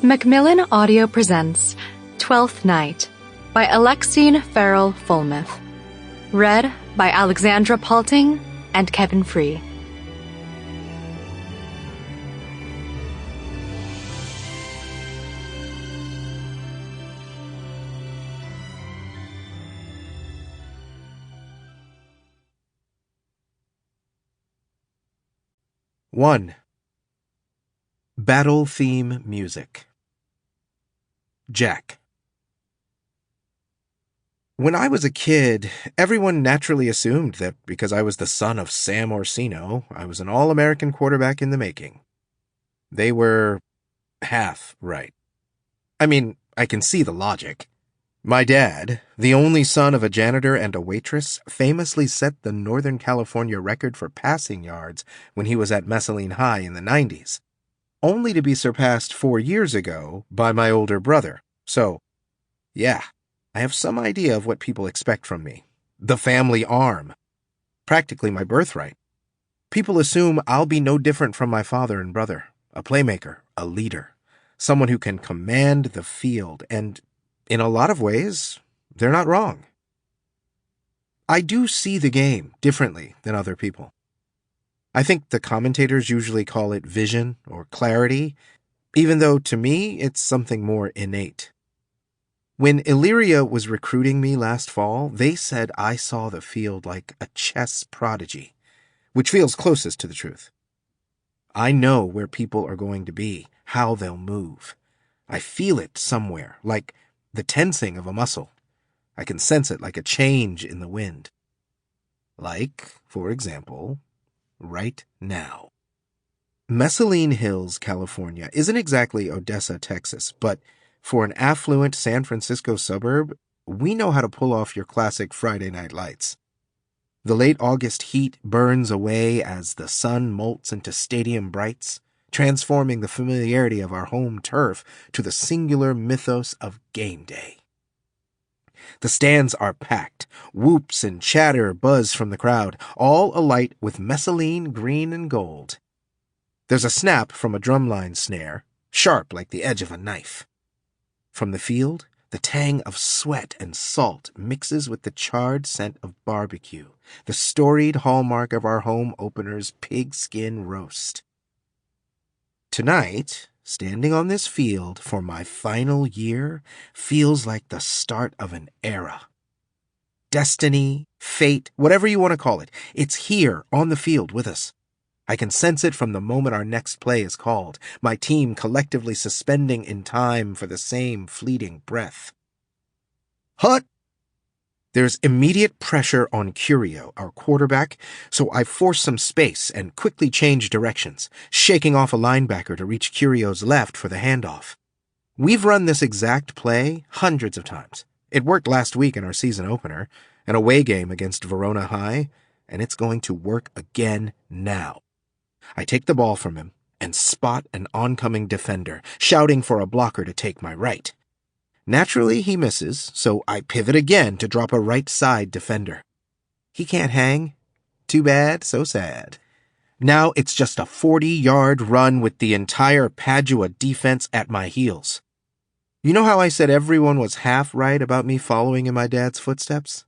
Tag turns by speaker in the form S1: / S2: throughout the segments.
S1: Macmillan Audio presents Twelfth Knight by Alexene Farol Follmuth. Read by Alexandra Palting and Kevin Free.
S2: One. Battle Theme Music. Jack. When I was a kid, everyone naturally assumed that because I was the son of Sam Orsino, I was an All-American quarterback in the making. They were half right. I mean, I can see the logic. My dad, the only son of a janitor and a waitress, famously set the Northern California record for passing yards when he was at Macmillan High in the 90s, only to be surpassed 4 years ago by my older brother. So, yeah, I have some idea of what people expect from me. The family arm. Practically my birthright. People assume I'll be no different from my father and brother. A playmaker, a leader, someone who can command the field, and in a lot of ways, they're not wrong. I do see the game differently than other people. I think the commentators usually call it vision or clarity, even though to me it's something more innate. When Illyria was recruiting me last fall, they said I saw the field like a chess prodigy, which feels closest to the truth. I know where people are going to be, how they'll move. I feel it somewhere, like the tensing of a muscle. I can sense it like a change in the wind. Like, for example, right now. Macmillan Hills, California isn't exactly Odessa, Texas, but for an affluent San Francisco suburb, we know how to pull off your classic Friday night lights. The late August heat burns away as the sun molts into stadium brights, transforming the familiarity of our home turf to the singular mythos of game day. The stands are packed. Whoops and chatter buzz from the crowd, all alight with Macmillan green and gold. There's a snap from a drumline snare, sharp like the edge of a knife. From the field, the tang of sweat and salt mixes with the charred scent of barbecue, the storied hallmark of our home opener's pigskin roast. Tonight, standing on this field for my final year feels like the start of an era. Destiny, fate, whatever you want to call it, it's here on the field with us. I can sense it from the moment our next play is called, my team collectively suspending in time for the same fleeting breath. Hut! There's immediate pressure on Curio, our quarterback, so I force some space and quickly change directions, shaking off a linebacker to reach Curio's left for the handoff. We've run this exact play hundreds of times. It worked last week in our season opener, an away game against Verona High, and it's going to work again now. I take the ball from him and spot an oncoming defender, shouting for a blocker to take my right. Naturally, he misses, so I pivot again to drop a right-side defender. He can't hang. Too bad, so sad. Now it's just a 40-yard run with the entire Padua defense at my heels. You know how I said everyone was half right about me following in my dad's footsteps?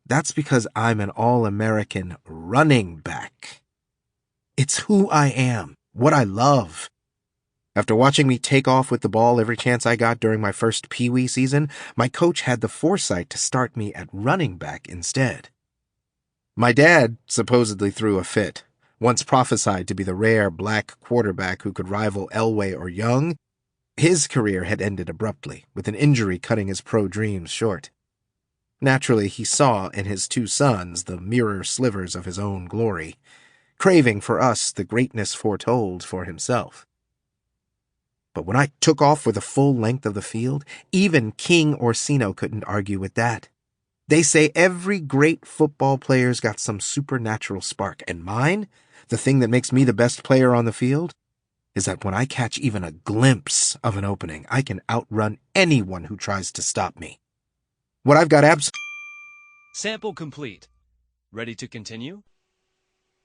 S2: That's because I'm an All-American running back. It's who I am, what I love. After watching me take off with the ball every chance I got during my first Pee Wee season, my coach had the foresight to start me at running back instead. My dad supposedly threw a fit. Once prophesied to be the rare black quarterback who could rival Elway or Young, his career had ended abruptly, with an injury cutting his pro dreams short. Naturally, he saw in his two sons the mirror slivers of his own glory, craving for us the greatness foretold for himself. But when I took off for the full length of the field, even King Orsino couldn't argue with that. They say every great football player's got some supernatural spark, and mine, the thing that makes me the best player on the field, is that when I catch even a glimpse of an opening, I can outrun anyone who tries to stop me. What I've got
S3: Sample complete. Ready to continue?